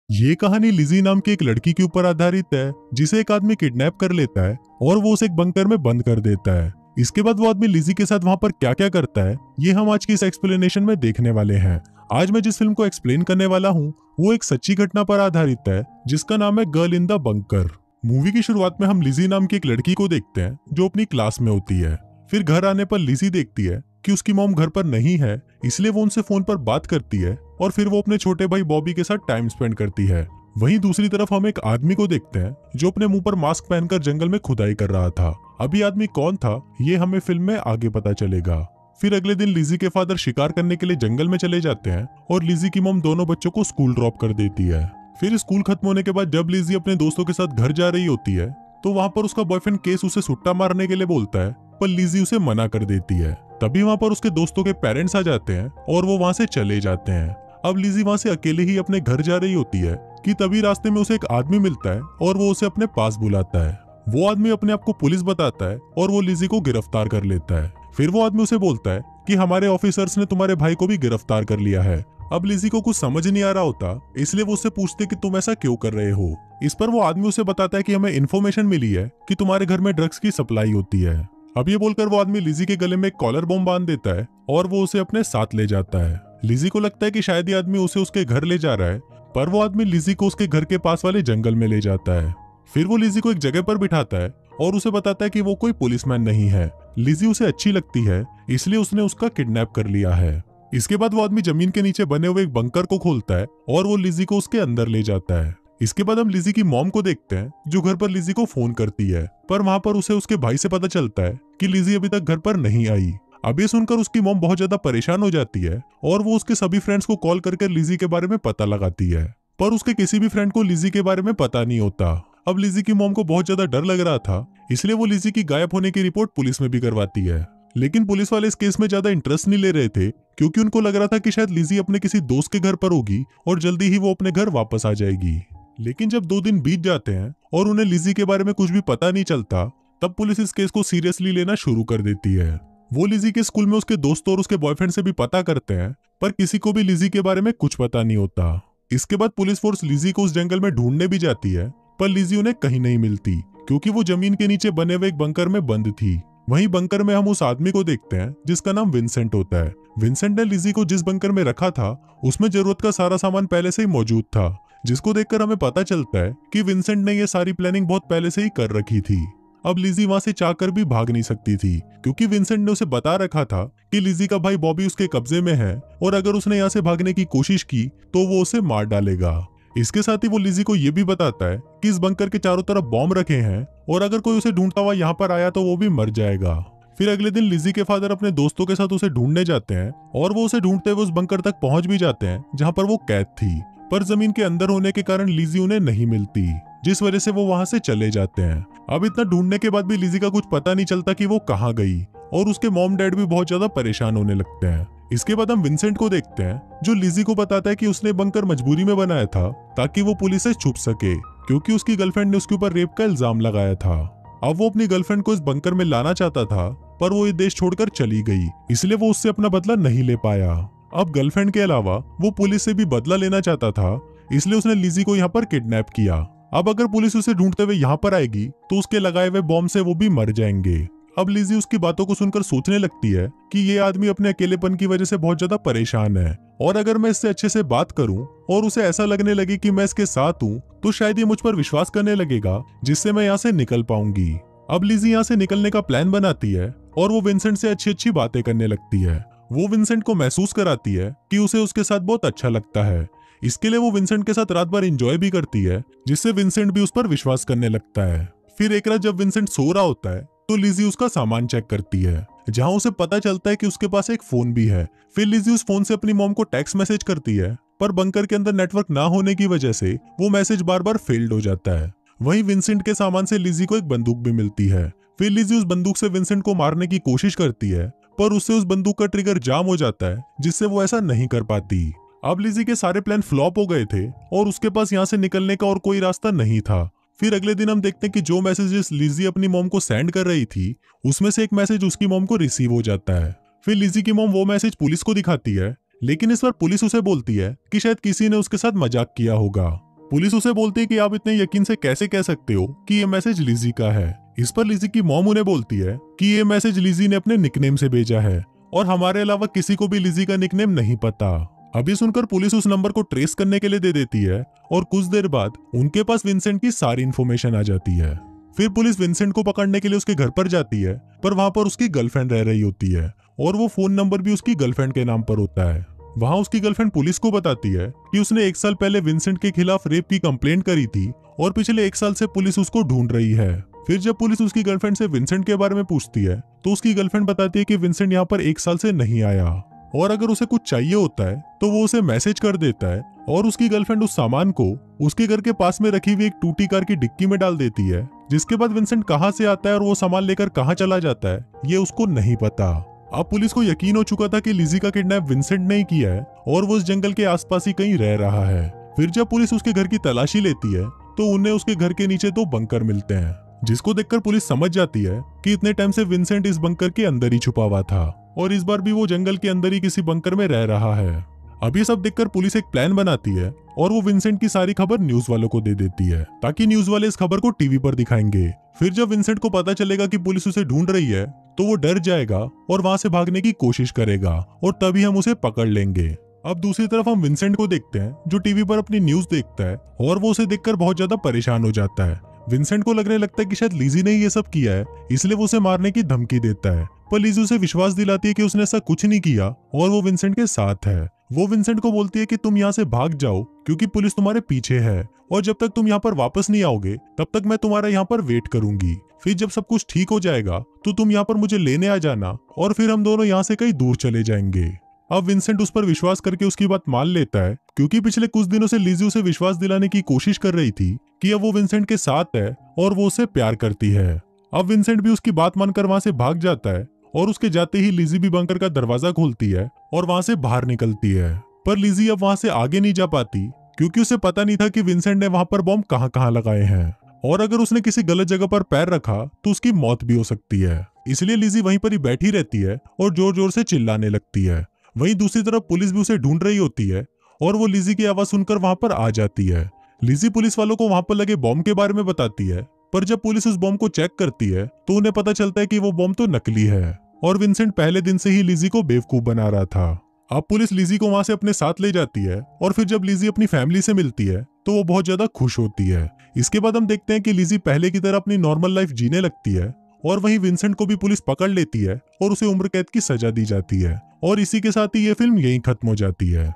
ये कहानी लिजी नाम की एक लड़की के ऊपर आधारित है जिसे एक आदमी किडनैप कर लेता है और वो उसे एक बंकर में बंद कर देता है। इसके बाद वो आदमी लिजी के साथ वहां पर क्या क्या करता है ये हम आज की इस एक्सप्लेनेशन में देखने वाले हैं। आज मैं जिस फिल्म को एक्सप्लेन करने वाला हूँ वो एक सच्ची घटना पर आधारित है जिसका नाम है girl in the bunker. Movie की शुरुआत में हम लिजी नाम की एक लड़की को देखते हैं जो अपनी क्लास में होती है। फिर घर आने पर लिजी देखती है कि उसकी मॉम घर पर नहीं है, इसलिए वो उनसे फोन पर बात करती है और फिर वो अपने छोटे भाई बॉबी के साथ टाइम स्पेंड करती है। वहीं दूसरी तरफ हम एक आदमी को देखते हैं जो अपने मुंह पर मास्क पहनकर जंगल में खुदाई कर रहा था। अभी आदमी कौन था ये हमें फिल्म में आगे पता चलेगा। फिर अगले दिन लिजी के फादर शिकार करने के लिए जंगल में चले जाते हैं और लिजी की मॉम दोनों बच्चों को स्कूल ड्रॉप कर देती है। फिर स्कूल खत्म होने के बाद जब लिजी अपने दोस्तों के साथ घर जा रही होती है तो वहां पर उसका बॉयफ्रेंड केस उसे सुट्टा मारने के लिए बोलता है, पर लिजी उसे मना कर देती है। तभी वहां पर उसके दोस्तों के पेरेंट्स आ जाते हैं और वो वहां से चले जाते हैं। अब लिजी वहां से अकेले ही अपने घर जा रही होती है कि तभी रास्ते में उसे एक आदमी मिलता है और वो उसे अपने पास बुलाता है। वो आदमी अपने आप को पुलिस बताता है और वो लिजी को गिरफ्तार कर लेता है। फिर वो आदमी उसे बोलता है कि हमारे ऑफिसर्स ने तुम्हारे भाई को भी गिरफ्तार कर लिया है। अब लिजी को कुछ समझ नहीं आ रहा होता, इसलिए वो उससे पूछते कि तुम ऐसा क्यों कर रहे हो। इस पर वो आदमी उसे बताता है कि हमें इन्फॉर्मेशन मिली है कि तुम्हारे घर में ड्रग्स की सप्लाई होती है। अब ये बोलकर वो आदमी लिजी के गले में एक कॉलर बॉम्ब बांध देता है और वो उसे अपने साथ ले जाता है। लिजी को लगता है कि शायद ये आदमी उसे उसके घर ले जा रहा है, पर वो आदमी लिजी को उसके घर के पास वाले जंगल में ले जाता है। फिर वो लिजी को एक जगह पर बिठाता है और उसे बताता है कि वो कोई पुलिसमैन नहीं है। लिजी उसे अच्छी लगती है, इसलिए उसने उसका किडनैप कर लिया है। इसके बाद वो आदमी जमीन के नीचे बने हुए एक बंकर को खोलता है और वो लिजी को उसके अंदर ले जाता है। इसके बाद हम लिजी की मॉम को देखते हैं जो घर पर लिजी को फोन करती है, पर वहां पर उसे उसके भाई से पता चलता है कि लिजी अभी तक घर पर नहीं आई। अब ये सुनकर उसकी मॉम बहुत ज्यादा परेशान हो जाती है और वो उसके सभी फ्रेंड्स को कॉल करके लिजी के बारे में पता लगाती है, पर उसके किसी भी फ्रेंड को लिजी के बारे में पता नहीं होता। अब लिजी की मॉम को बहुत ज्यादा डर लग रहा था, इसलिए वो लिजी की गायब होने की रिपोर्ट पुलिस में भी करवाती है। लेकिन पुलिस वाले इस केस में ज्यादा इंटरेस्ट नहीं ले रहे थे क्योंकि उनको लग रहा था कि शायद लिजी अपने किसी दोस्त के घर पर होगी और जल्दी ही वो अपने घर वापस आ जाएगी। लेकिन जब 2 दिन बीत जाते हैं और उन्हें लिजी के बारे में कुछ भी पता नहीं चलता, तब पुलिस इस केस को सीरियसली लेना शुरू कर देती है। वो लिजी के स्कूल में उसके दोस्तों और उसके बॉयफ्रेंड से भी पता करते हैं, पर किसी को भी लिजी के बारे में कुछ पता नहीं होता। इसके बाद पुलिस फोर्स लिजी को उस जंगल में ढूंढने भी जाती है, पर लिजी उन्हें कहीं नहीं मिलती क्योंकि वो जमीन के नीचे बने हुए एक बंकर में बंद थी। वहीं बंकर में हम उस आदमी को देखते हैं जिसका नाम विंसेंट होता है। विंसेंट ने लिजी को जिस बंकर में रखा था उसमें जरूरत का सारा सामान पहले से ही मौजूद था, जिसको देखकर हमें पता चलता है कि विंसेंट ने ये सारी प्लानिंग बहुत पहले से ही कर रखी थी। अब लिजी वहां से चाहकर भी भाग नहीं सकती थी क्योंकि विंसेंट ने उसे बता रखा था कि लिजी का भाई बॉबी उसके कब्जे में है और अगर उसने यहाँ से भागने की कोशिश की तो वो उसे मार डालेगा। इसके साथ ही वो लिजी को ये भी बताता है कि इस बंकर के चारों तरफ बॉम्ब रखे हैं और अगर कोई उसे ढूंढता हुआ यहाँ पर आया तो वो भी मर जाएगा। फिर अगले दिन लिजी के फादर अपने दोस्तों के साथ उसे ढूंढने जाते हैं और वो उसे ढूंढते हुए उस बंकर तक पहुंच भी जाते हैं जहाँ पर वो कैद थी, पर जमीन के अंदर होने के कारण लिजी उन्हें नहीं मिलती, जिस वजह से वो वहां से चले जाते हैं। अब इतना ढूंढने के बाद भी लिजी का कुछ पता नहीं चलता कि वो कहाँ गई और उसके मॉम डैड भी बहुत ज्यादा परेशान होने लगते हैं। इसके बाद हम विंसेंट को देखते हैं जो लिजी को बताता है कि उसने बंकर मजबूरी में बनाया था ताकि वो पुलिस से छुप सके क्योंकि उसकी गर्लफ्रेंड ने उसके ऊपर रेप का इल्जाम लगाया था। अब वो अपनी गर्लफ्रेंड को इस बंकर में लाना चाहता था, पर वो ये देश छोड़कर चली गई, इसलिए वो उससे अपना बदला नहीं ले पाया। अब गर्लफ्रेंड के अलावा वो पुलिस से भी बदला लेना चाहता था, इसलिए उसने लिजी को यहाँ पर किडनैप किया। अब अगर पुलिस उसे ढूंढते हुए यहाँ पर आएगी तो उसके लगाए हुए बॉम्ब से वो भी मर जाएंगे। अब लिजी उसकी बातों को सुनकर सोचने लगती है कि ये आदमी अपने अकेलेपन की वजह से बहुत ज्यादा परेशान है और अगर मैं इससे अच्छे से बात करूं और उसे ऐसा लगने लगे कि मैं इसके साथ हूं तो शायद ये मुझ पर विश्वास करने लगेगा, जिससे मैं यहाँ से निकल पाऊंगी। अब लिजी यहाँ से निकलने का प्लान बनाती है और वो विंसेंट से अच्छी अच्छी बातें करने लगती है। वो विंसेंट को महसूस कराती है कि उसे उसके साथ बहुत अच्छा लगता है। इसके लिए वो विंसेंट के साथ रात भर एंजॉय भी करती है, जिससे विंसेंट भी उस पर विश्वास करने लगता है। फिर एक रात जब विंसेंट सो रहा होता है तो लिजी उसका सामान चेक करती है, जहां उसे पता चलता है कि उसके पास एक फोन भी है। फिर लिजी उस फोन से अपनी मॉम को टेक्स्ट मैसेज करती है, पर बंकर के अंदर नेटवर्क ना होने की वजह से वो मैसेज बार बार फेल्ड हो जाता है। वहीं विंसेंट के सामान से लिजी को एक बंदूक भी मिलती है। फिर लिजी उस बंदूक से विंसेंट को मारने की कोशिश करती है, पर उससे उस बंदूक का ट्रिगर जाम हो जाता है, जिससे वो ऐसा नहीं कर पाती। अब लिजी के सारे प्लान फ्लॉप हो गए थे और उसके पास यहाँ से निकलने का और कोई रास्ता नहीं था। फिर अगले दिन हम देखते हैं कि जो मैसेजेस लिजी अपनी मॉम को सेंड कर रही थी उसमें से एक मैसेज उसकी मॉम को रिसीव हो जाता है। फिर लिजी की मॉम वो मैसेज पुलिस को दिखाती है, लेकिन इस बार पुलिस उसे बोलती है कि शायद किसी ने उसके साथ मजाक किया होगा। पुलिस उसे बोलती है कि आप इतने यकीन से कैसे कह सकते हो कि ये मैसेज लिजी का है। इस पर लिजी की मॉम उन्हें बोलती है कि ये मैसेज लिजी ने अपने निकनेम से भेजा है और हमारे अलावा किसी को भी लिजी का निकनेम नहीं पता। अभी सुनकर पुलिस उस नंबर को ट्रेस करने के लिए दे देती है और कुछ देर बाद उनके पास विंसेंट की सारी इन्फॉर्मेशन आ जाती है। फिर पुलिस विंसेंट को पकड़ने के लिए उसके घर पर जाती है, पर वहां पर उसकी गर्लफ्रेंड रह रही होती है और वो फोन नंबर भी उसकी गर्लफ्रेंड के नाम पर होता है। वहां उसकी गर्लफ्रेंड पुलिस को बताती है कि उसने 1 साल पहले विंसेंट के खिलाफ रेप की कंप्लेंट करी थी और पिछले 1 साल से पुलिस उसको ढूंढ रही है। फिर जब पुलिस उसकी गर्लफ्रेंड से विंसेंट के बारे में पूछती है तो उसकी गर्लफ्रेंड बताती है कि विंसेंट यहाँ पर 1 साल से नहीं आया और अगर उसे कुछ चाहिए होता है तो वो उसे मैसेज कर देता है और उसकी गर्लफ्रेंड उस सामान को उसके घर के पास में रखी हुई एक टूटी कार की डिक्की में डाल देती है। जिसके बाद विंसेंट कहाँ से आता है और वो सामान लेकर कहाँ चला जाता है ये उसको नहीं पता। अब पुलिस को यकीन हो चुका था कि लिजी का किडनैप विंसेंट ने ही किया है और वो उस जंगल के आसपास ही कहीं रह रहा है। फिर जब पुलिस उसके घर की तलाशी लेती है तो उन्हें उसके घर के नीचे 2 बंकर मिलते हैं, जिसको देखकर पुलिस समझ जाती है कि इतने टाइम से विंसेंट इस बंकर के अंदर ही छुपा हुआ था और इस बार भी वो जंगल के अंदर ही किसी बंकर में रह रहा है। अब ये सब देखकर पुलिस एक प्लान बनाती है और वो विंसेंट की सारी खबर न्यूज वालों को दे देती है ताकि न्यूज वाले इस खबर को टीवी पर दिखाएंगे। फिर जब विंसेंट को पता चलेगा कि पुलिस उसे ढूंढ रही है तो वो डर जाएगा और वहां से भागने की कोशिश करेगा और तभी हम उसे पकड़ लेंगे। अब दूसरी तरफ हम विंसेंट को देखते हैं जो टीवी पर अपनी न्यूज देखता है और वो उसे देखकर बहुत ज्यादा परेशान हो जाता है। विंसेंट को लगने लगता है कि शायद लिजी ने ये सब किया है, इसलिए वो उसे मारने की धमकी देता है, पर लिजी उसे विश्वास दिलाती है कि उसने ऐसा कुछ नहीं किया और वो विंसेंट के साथ है। वो विंसेंट को बोलती है कि तुम यहाँ से भाग जाओ क्योंकि पुलिस तुम्हारे पीछे है और जब तक तुम यहाँ पर वापस नहीं आओगे तब तक मैं तुम्हारा यहाँ पर वेट करूंगी। फिर जब सब कुछ ठीक हो जाएगा तो तुम यहाँ पर मुझे लेने आ जाना और फिर हम दोनों यहाँ से कहीं दूर चले जाएंगे। अब विंसेंट उस पर विश्वास करके उसकी बात मान लेता है क्योंकि पिछले कुछ दिनों से लिजी उसे विश्वास दिलाने की कोशिश कर रही थी कि अब वो विंसेंट के साथ है और वो उसे प्यार करती है। अब विंसेंट भी उसकी बात मानकर वहां से भाग जाता है और उसके जाते ही लिजी भी बंकर का दरवाजा खोलती है और वहां से बाहर निकलती है। पर लिजी अब वहां से आगे नहीं जा पाती क्योंकि उसे पता नहीं था कि विंसेंट ने वहां पर बॉम्ब कहां कहां लगाए हैं और अगर उसने किसी गलत जगह पर पैर रखा तो उसकी मौत भी हो सकती है। इसलिए लिजी वहीं पर ही बैठी रहती है और जोर जोर से चिल्लाने लगती है। वहीं दूसरी तरफ पुलिस भी उसे ढूंढ रही होती है और वो लिजी की आवाज सुनकर वहां पर आ जाती है। लिजी पुलिस वालों को वहां पर लगे बॉम्ब के बारे में बताती है, पर जब पुलिस उस बॉम्ब को चेक करती है तो उन्हें पता चलता है कि वो बॉम्ब तो नकली है और विंसेंट पहले दिन से ही लिजी को बेवकूफ बना रहा था। अब पुलिस लिजी को वहां से अपने साथ ले जाती है और फिर जब लिजी अपनी फैमिली से मिलती है तो वो बहुत ज्यादा खुश होती है। इसके बाद हम देखते हैं कि लिजी पहले की तरह अपनी नॉर्मल लाइफ जीने लगती है और वहीं विंसेंट को भी पुलिस पकड़ लेती है और उसे उम्र कैद की सजा दी जाती है और इसी के साथ ही ये फिल्म यहीं खत्म हो जाती है।